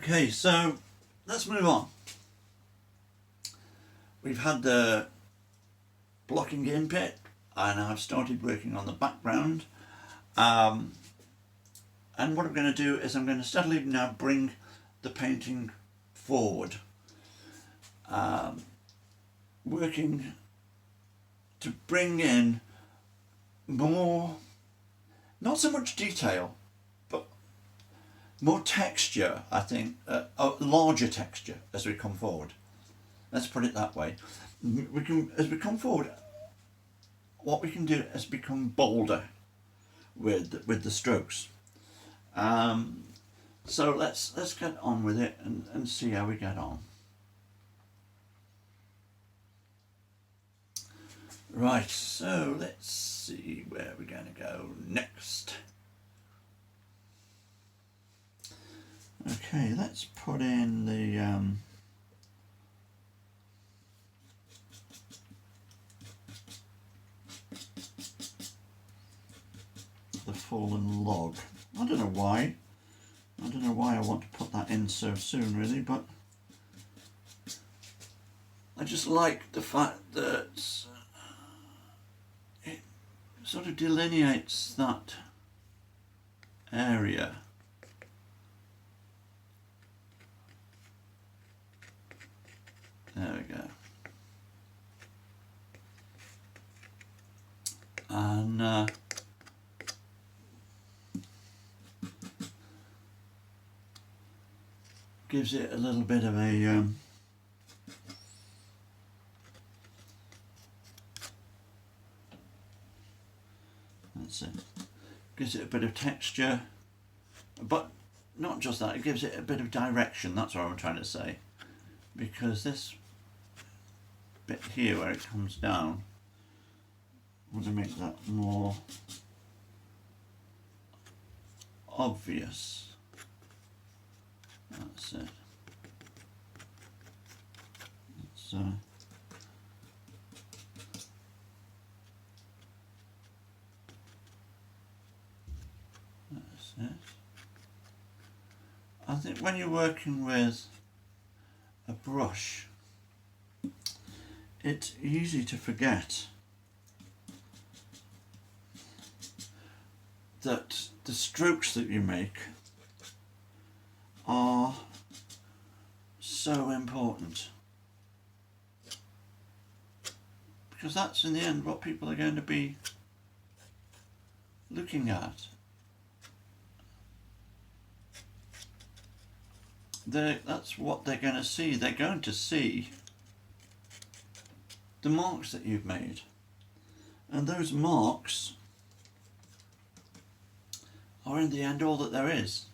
Okay, so let's move on. We've had the blocking in bit, and I've started working on the background. And what I'm going to do is I'm going to steadily now bring the painting forward, working to bring in more, not so much detail, but more texture, I think, a larger texture as we come forward. Let's put it that way. As we come forward, what we can do is become bolder with the strokes. So let's get on with it and see how we get on. Right, so let's see where we're going to go next. Okay, let's put in the fallen log. I don't know why. I don't know why I want to put that in so soon, really, but I just like the fact that it sort of delineates that area. There we go. And gives it a little bit of a that's it. Gives it a bit of texture, but not just that, it gives it a bit of direction. That's what I'm trying to say, because this bit here where it comes down, I want to make that more obvious. That's it. That's it. I think when you're working with a brush, it's easy to forget that the strokes that you make are so important, because that's in the end what people are going to be looking at. That's what they're going to see. They're going to see the marks that you've made, and those marks are in the end all that there is.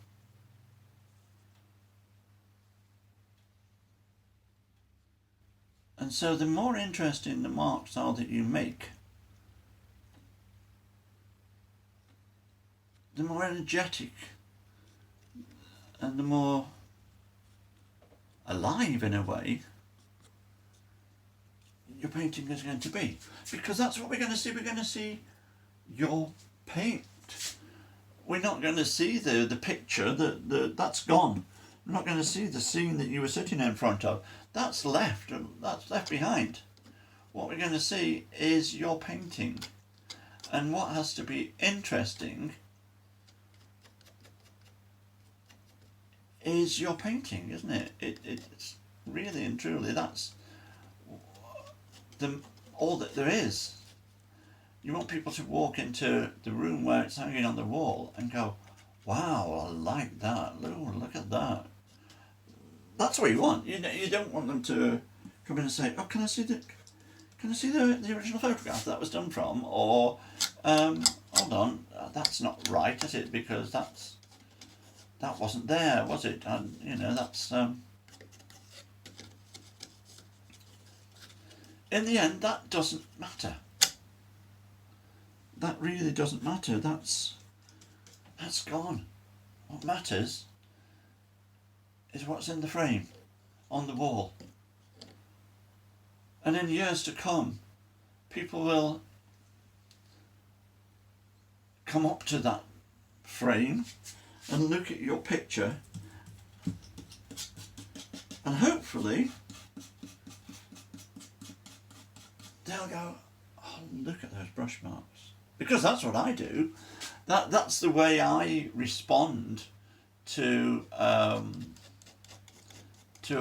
And so the more interesting the marks are that you make, the more energetic and the more alive, in a way, your painting is going to be. Because that's what we're going to see. We're going to see your paint. We're not going to see the picture, that's gone. We're not going to see the scene that you were sitting in front of. That's left behind. What we're going to see is your painting. And what has to be interesting is your painting, isn't it? It's really and truly, that's all that there is. You want people to walk into the room where it's hanging on the wall and go, wow, I like that. Oh, look at that. That's what you want. You don't want them to come in and say, oh, can I see the original photograph that was done from? Or, hold on, that's not right, is it? Because that wasn't there, was it? And that's in the end, that doesn't matter. That really doesn't matter. That's gone. What matters is what's in the frame on the wall. And in years to come, people will come up to that frame and look at your picture And hopefully they'll go, oh, look at those brush marks. Because that's what I do. That's the way I respond to a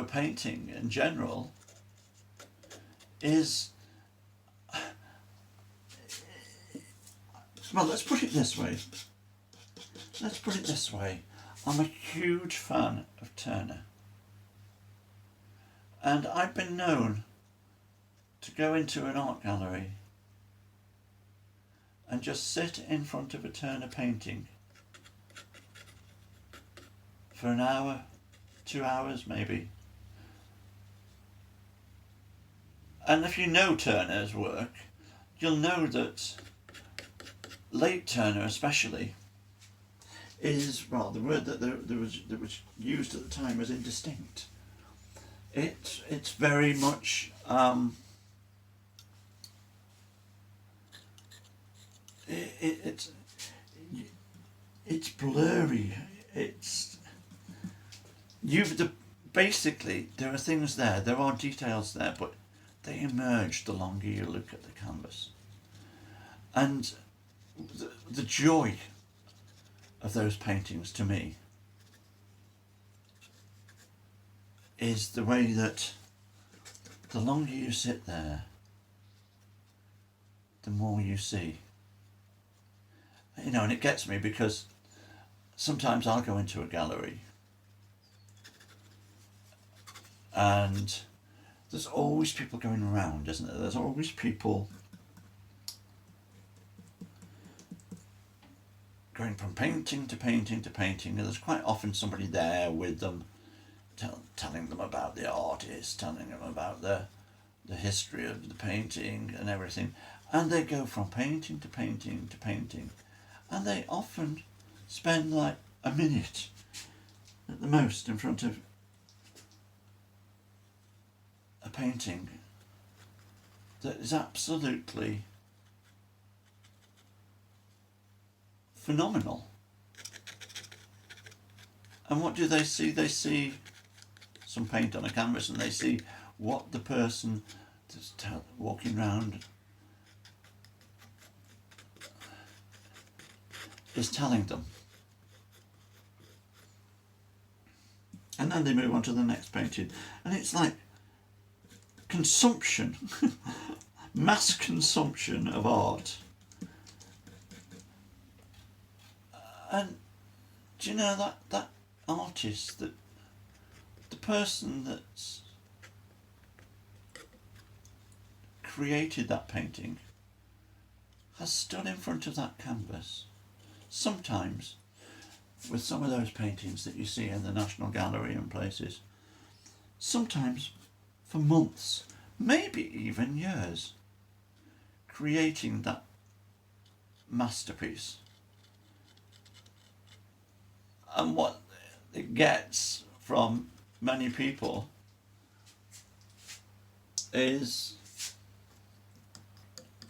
painting in general. Is, well, let's put it this way. I'm a huge fan of Turner. And I've been known to go into an art gallery and just sit in front of a Turner painting for an hour, 2 hours maybe. And if you know Turner's work, you'll know that late Turner especially is, well, the word that was used at the time was indistinct. It's very much it's blurry. Basically there are things there. There are details there, but they emerge the longer you look at the canvas. And the joy of those paintings to me is the way that the longer you sit there, the more you see. You know, and it gets me because sometimes I'll go into a gallery and there's always people going around, isn't there? There's always people going from painting to painting to painting, and there's quite often somebody there with them, telling them about the artist, telling them about the history of the painting and everything. And they go from painting to painting to painting, and they often spend like a minute at the most in front of a painting that is absolutely phenomenal. And what do they see? They see some paint on a canvas, and they see what the person that's walking around is telling them. And then they move on to the next painting, and it's like consumption, mass consumption of art. And do you know that artist, that the person that's created that painting has stood in front of that canvas, sometimes with some of those paintings that you see in the National Gallery and places, sometimes for months, maybe even years, creating that masterpiece. And what it gets from many people is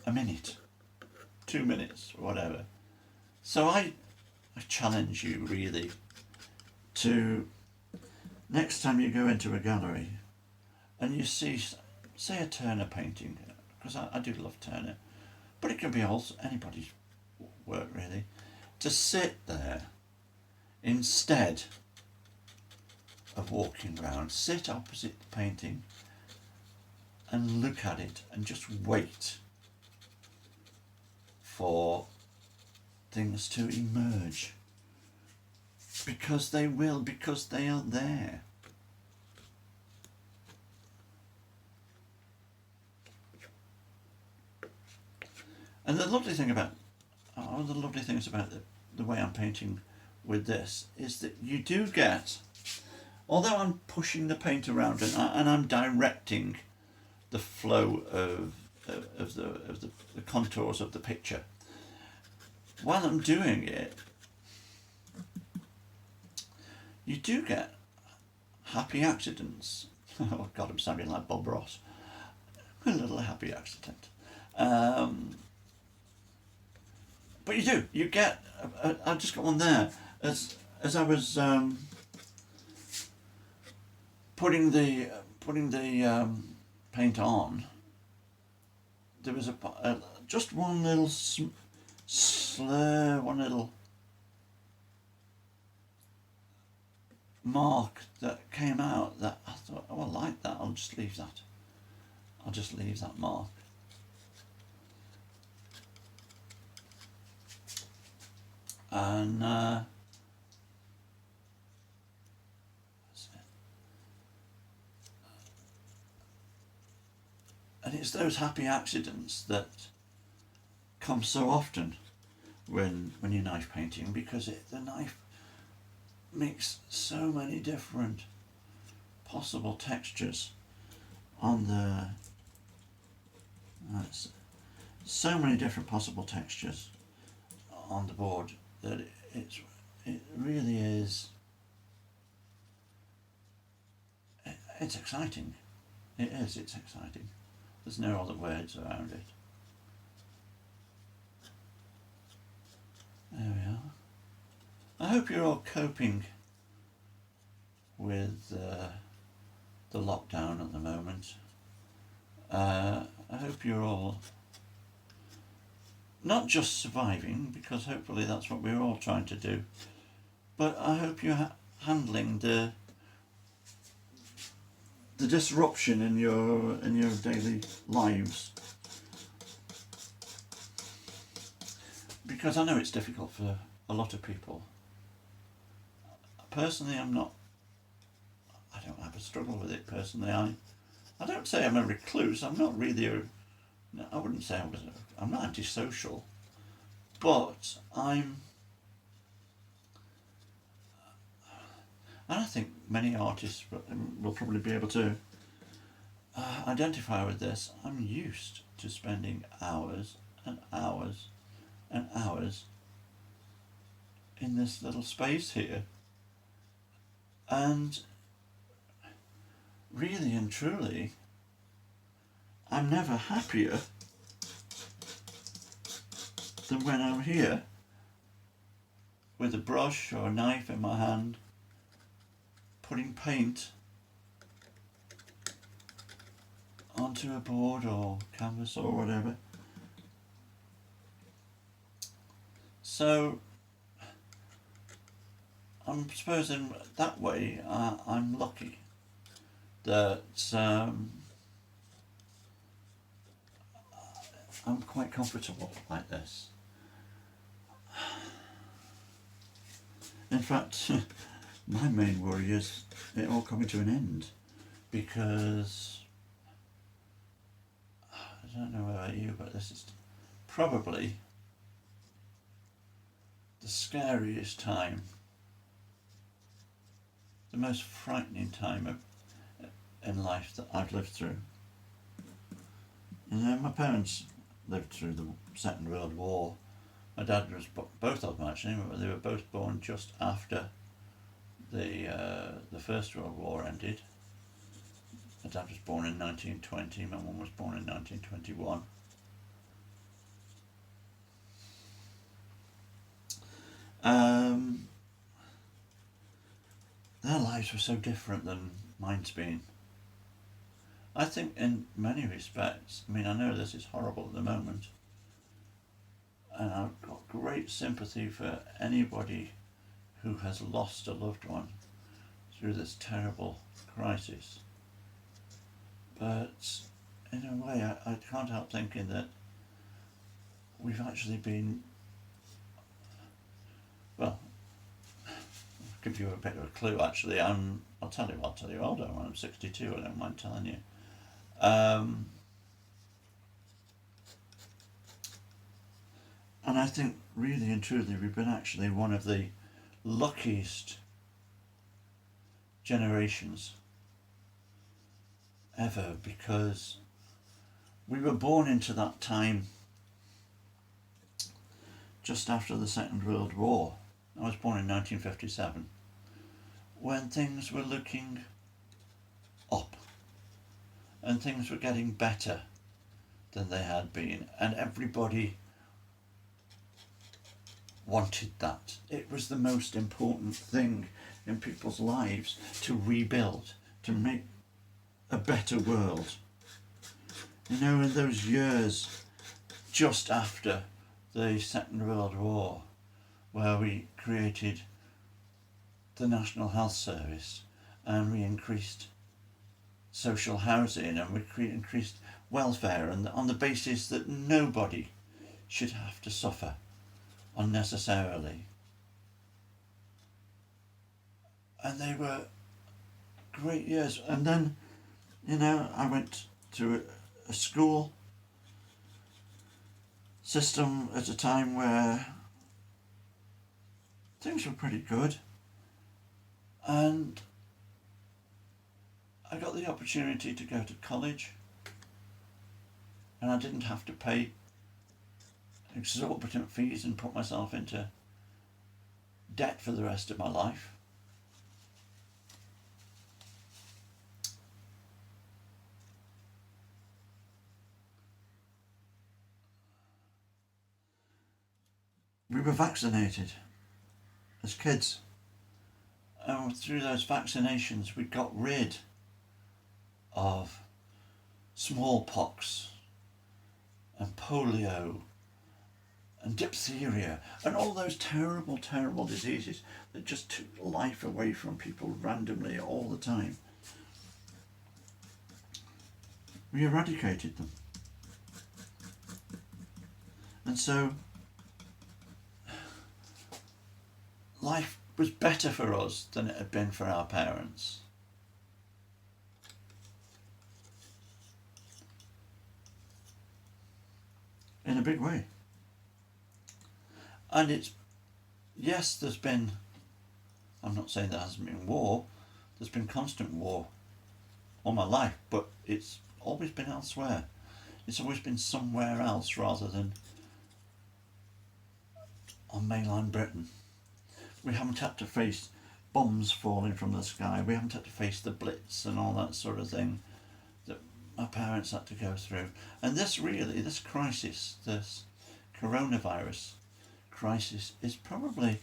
a minute, 2 minutes, or whatever. So I challenge you really to, next time you go into a gallery and you see, say, a Turner painting, because I do love Turner, but it can be also anybody's work really, to sit there instead of walking around, sit opposite the painting and look at it and just wait for things to emerge, because they will, because they are there. And the lovely thing about, one of the lovely things about the way I'm painting with this is that you do get, although I'm pushing the paint around and I'm directing the flow of the contours of the picture, while I'm doing it, you do get happy accidents. Oh God, I'm sounding like Bob Ross. A little happy accident. But you do. You get. I just got one there. As I was putting the paint on, there was just one little slur, one little mark that came out that I thought, oh, I like that. I'll just leave that. I'll just leave that mark. And it's those happy accidents that come so often when you're knife painting, because the knife makes so many different possible textures on the so many different possible textures on the board that it really is, it's exciting. It's exciting. There's no other words around it. There we are. I hope you're all coping with the lockdown at the moment. I hope you're all not just surviving, because hopefully that's what we're all trying to do, but I hope you're handling the disruption in your daily lives, because I know it's difficult for a lot of people. Personally, I don't have a struggle with it personally. I don't say I'm a recluse. I'm not really I wouldn't say I'm not antisocial, but and I think many artists will probably be able to identify with this. I'm used to spending hours and hours and hours in this little space here, and really and truly, I'm never happier than when I'm here with a brush or a knife in my hand, putting paint onto a board or canvas or whatever. So I suppose in that way I'm lucky that I'm quite comfortable like this. In fact, my main worry is it all coming to an end, because I don't know about you, but this is probably the scariest time, the most frightening time in life that I've lived through. You know, my parents lived through the Second World War. My dad was, both of them actually, they were both born just after the First World War ended. My dad was born in 1920, my mum was born in 1921. Their lives were so different than mine's been. I think in many respects, I mean, I know this is horrible at the moment, and I've got great sympathy for anybody who has lost a loved one through this terrible crisis. But in a way, I can't help thinking that we've actually been, well, I'll give you a bit of a clue actually. I'll tell you how old I am. I'm 62, I don't mind telling you. And I think really and truly we've been actually one of the luckiest generations ever, because we were born into that time just after the Second World War. I was born in 1957, when things were looking up and things were getting better than they had been, and everybody wanted that. It was the most important thing in people's lives, to rebuild, to make a better world. You know, in those years just after the Second World War, where we created the National Health Service and we increased social housing and we increased welfare, and on the basis that nobody should have to suffer unnecessarily. And they were great years. And then, you know, I went to a school system at a time where things were pretty good, and I got the opportunity to go to college, and I didn't have to pay exorbitant fees and put myself into debt for the rest of my life. We were vaccinated as kids, and through those vaccinations we got rid of smallpox and polio and diphtheria and all those terrible, terrible diseases that just took life away from people randomly all the time. We eradicated them. And so life was better for us than it had been for our parents. In a big way. And it's, yes, there's been, I'm not saying there hasn't been war, there's been constant war all my life, but it's always been elsewhere. It's always been somewhere else rather than on mainland Britain. We haven't had to face bombs falling from the sky. We haven't had to face the Blitz and all that sort of thing that my parents had to go through. And this crisis, this coronavirus crisis, is probably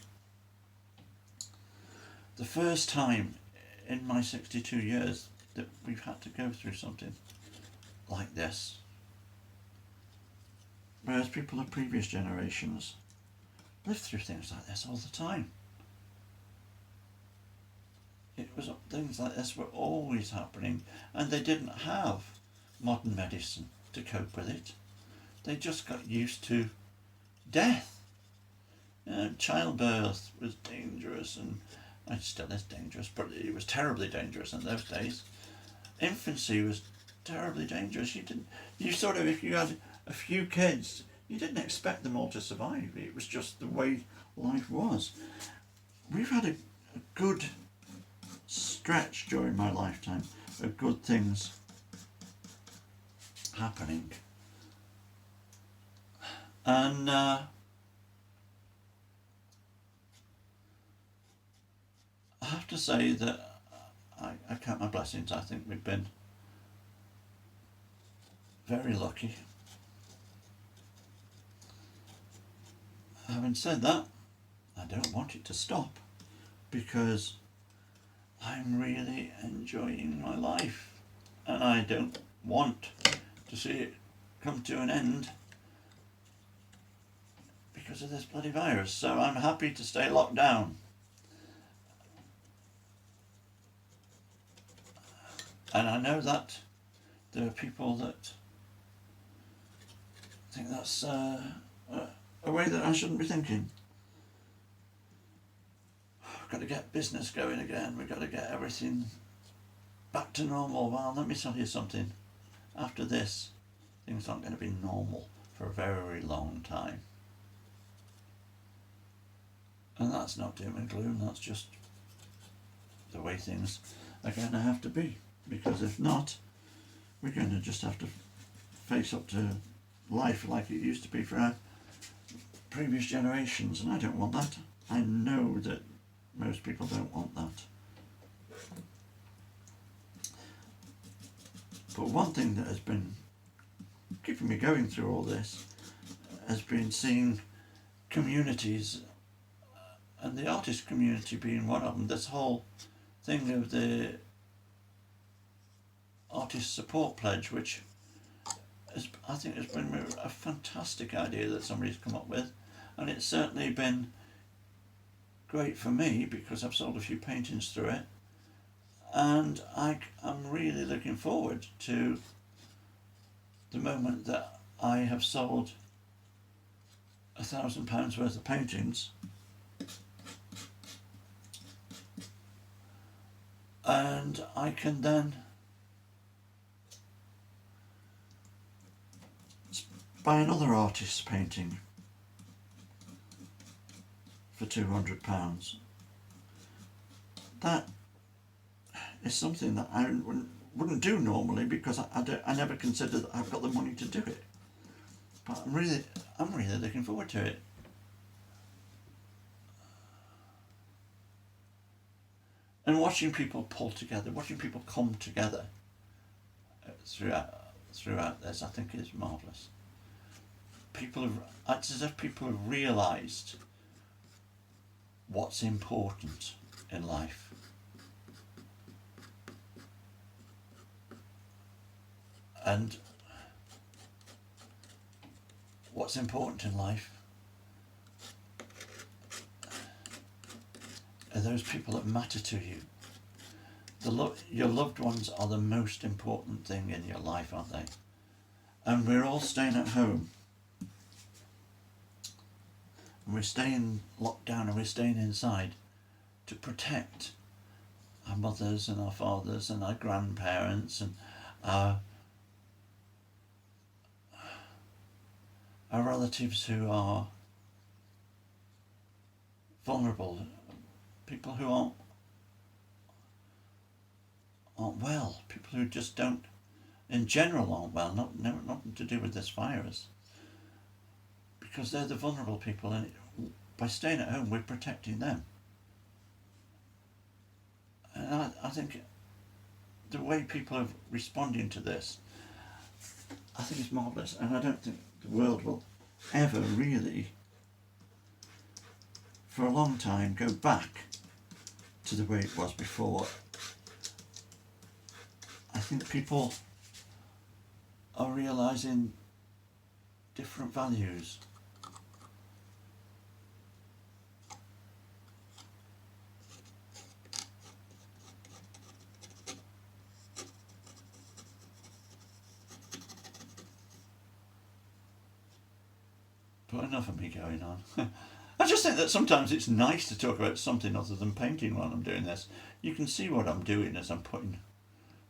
the first time in my 62 years that we've had to go through something like this. Whereas people of previous generations lived through things like this all the time. Things like this were always happening, and they didn't have modern medicine to cope with it. They just got used to death. Childbirth was dangerous, and it still is dangerous, but it was terribly dangerous in those days. Infancy was terribly dangerous. If you had a few kids, you didn't expect them all to survive. It was just the way life was. We've had a good stretch during my lifetime of good things happening. And I have to say that I count my blessings. I think we've been very lucky. Having said that, I don't want it to stop, because I'm really enjoying my life, and I don't want to see it come to an end because of this bloody virus. So I'm happy to stay locked down. And I know that there are people that think that's a way that I shouldn't be thinking. We've got to get business going again. We've got to get everything back to normal. Well, let me tell you something. After this, things aren't going to be normal for a very long time. And that's not doom and gloom. That's just the way things are going to have to be. Because if not, we're going to just have to face up to life like it used to be for our previous generations. And I don't want that. I know that most people don't want that. But one thing that has been keeping me going through all this has been seeing communities, and the artist community being one of them. This whole thing of the artist support pledge, which I think has been a fantastic idea that somebody's come up with, and it's certainly been great for me because I've sold a few paintings through it, and I'm really looking forward to the moment that I have sold £1,000 worth of paintings, and I can then buy another artist's painting for £200. That is something that I wouldn't do normally because I never consider that I've got the money to do it. But I'm really looking forward to it. And watching people pull together, watching people come together throughout this, I think is marvellous. It's as if people have realised what's important in life. And what's important in life are those people that matter to you. Your loved ones are the most important thing in your life, aren't they? And we're all staying at home. And we're staying locked down and we're staying inside to protect our mothers and our fathers and our grandparents and our relatives who are vulnerable, people who aren't well, people who just don't, in general, aren't well, nothing to do with this virus, because they're the vulnerable people, and by staying at home we're protecting them. And I think the way people are responding to this, I think it's marvellous, and I don't think the world will ever really, for a long time, go back to the way it was before. I think people are realising different values. But enough of me going on. I just think that sometimes it's nice to talk about something other than painting while I'm doing this. You can see what I'm doing as I'm putting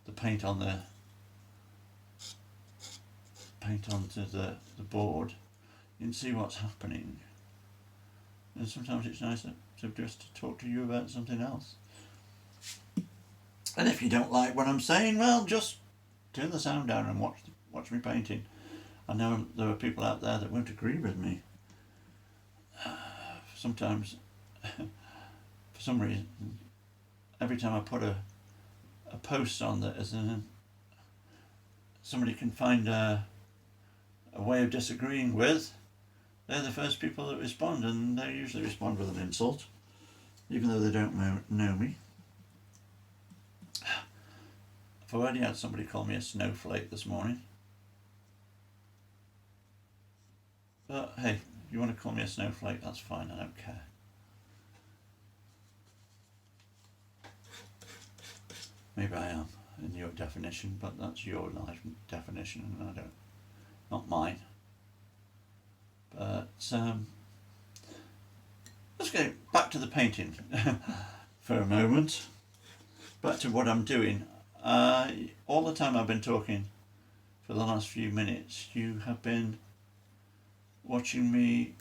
the paint onto the board. You can see what's happening. And sometimes it's nice to just talk to you about something else. And if you don't like what I'm saying, well, just turn the sound down and watch me painting. I know there are people out there that won't agree with me. Sometimes, for some reason, every time I put a post on that somebody can find a way of disagreeing with, they're the first people that respond, and they usually respond with an insult, even though they don't know me. I've already had somebody call me a snowflake this morning. But hey, if you want to call me a snowflake, that's fine, I don't care. Maybe I am in your definition, but that's your life definition, and not mine. But let's go back to the painting for a moment. Back to what I'm doing. All the time I've been talking for the last few minutes, you have been watching me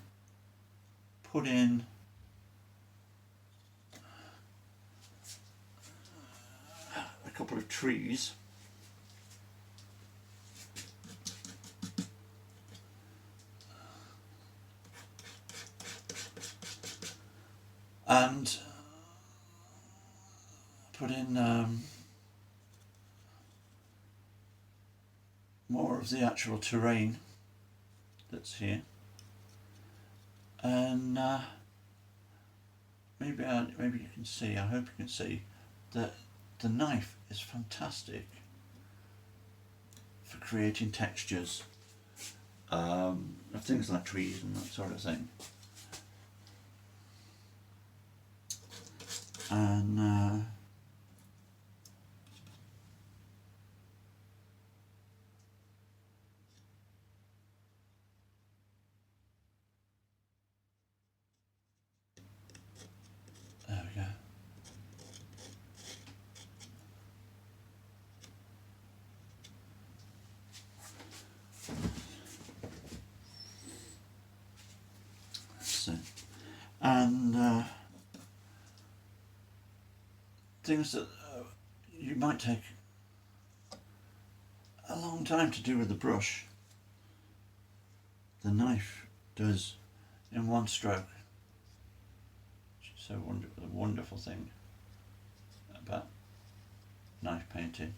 put in a couple of trees. And put in more of the actual terrain that's here, and maybe you can see, I hope you can see, that the knife is fantastic for creating textures of things like trees and that sort of thing. And there we go. So, and things that you might take a long time to do with the brush, the knife does in one stroke. So the wonderful thing about knife painting.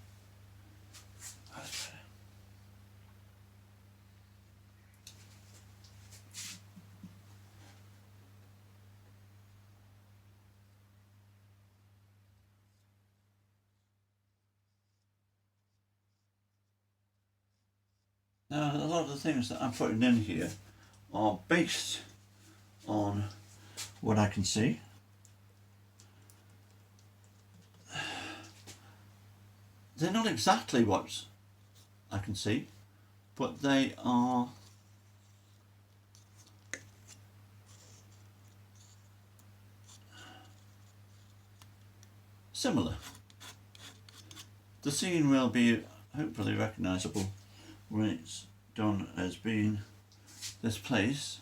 Now, a lot of the things that I'm putting in here are based on what I can see. They're not exactly what I can see, but they are similar. The scene will be hopefully recognisable when it's done as being this place,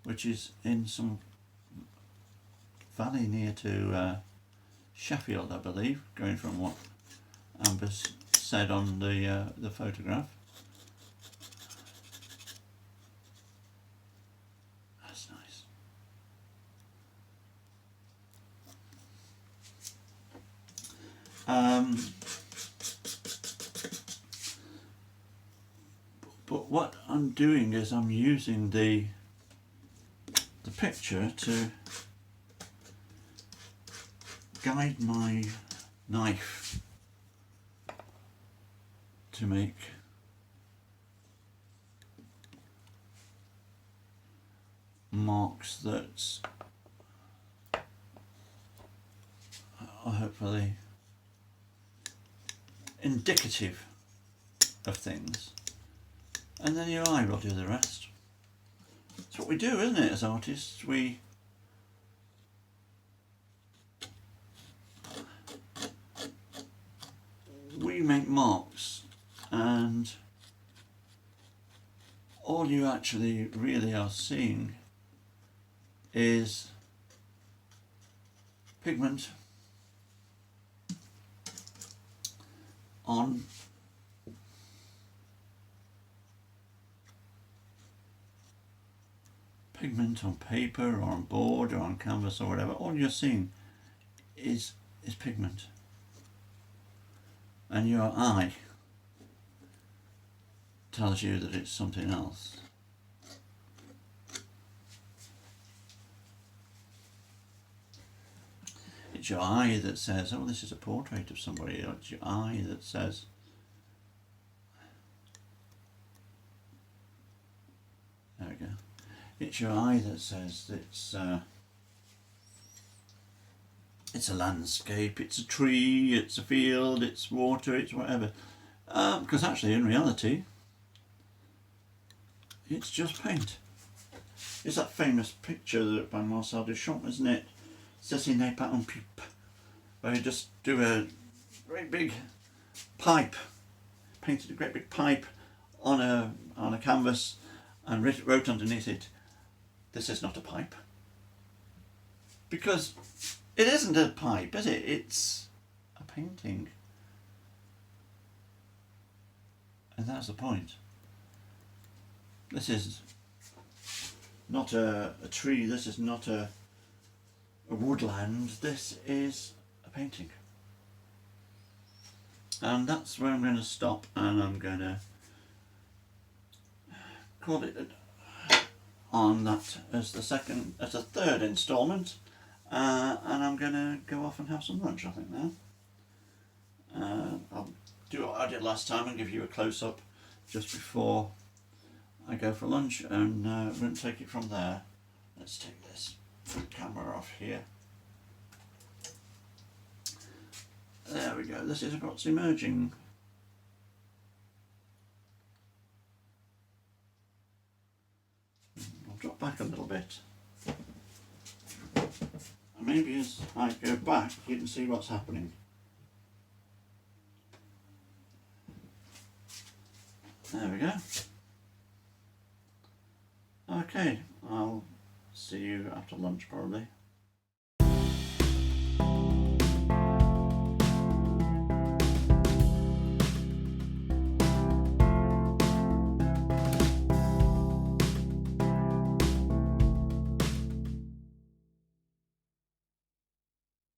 which is in some valley near to Sheffield, I believe, going from what Amber said on the photograph. That's nice. But what I'm doing is I'm using the picture to guide my knife to make marks that are hopefully indicative of things, and then your eye will do the rest. That's what we do, isn't it, as artists? We make marks, and all you actually really are seeing is pigment on paper or on board or on canvas or whatever. All you're seeing is pigment, and your eye tells you that it's something else. It's your eye that says, oh, this is a portrait of somebody. It's your eye that says, there we go. It's your eye that says it's a landscape, it's a tree, it's a field, it's water, it's whatever. Because actually, in reality, it's just paint. It's that famous picture by Marcel Duchamp, isn't it? Ceci n'est pas un pipe, where you just do a great big pipe, painted a great big pipe on a canvas, and wrote underneath it, "This is not a pipe." Because it isn't a pipe, is it? It's a painting. And that's the point. This is not a tree, this is not a woodland, this is a painting. And that's where I'm going to stop, and I'm going to call it on that as the third instalment, and I'm going to go off and have some lunch, I think now. I'll do what I did last time and give you a close-up just before I go for lunch, and we're going to take it from there. Let's take this camera off here. There we go, this is what's emerging. I'll drop back a little bit. And maybe as I go back you can see what's happening. There we go. Okay, I'll see you after lunch probably.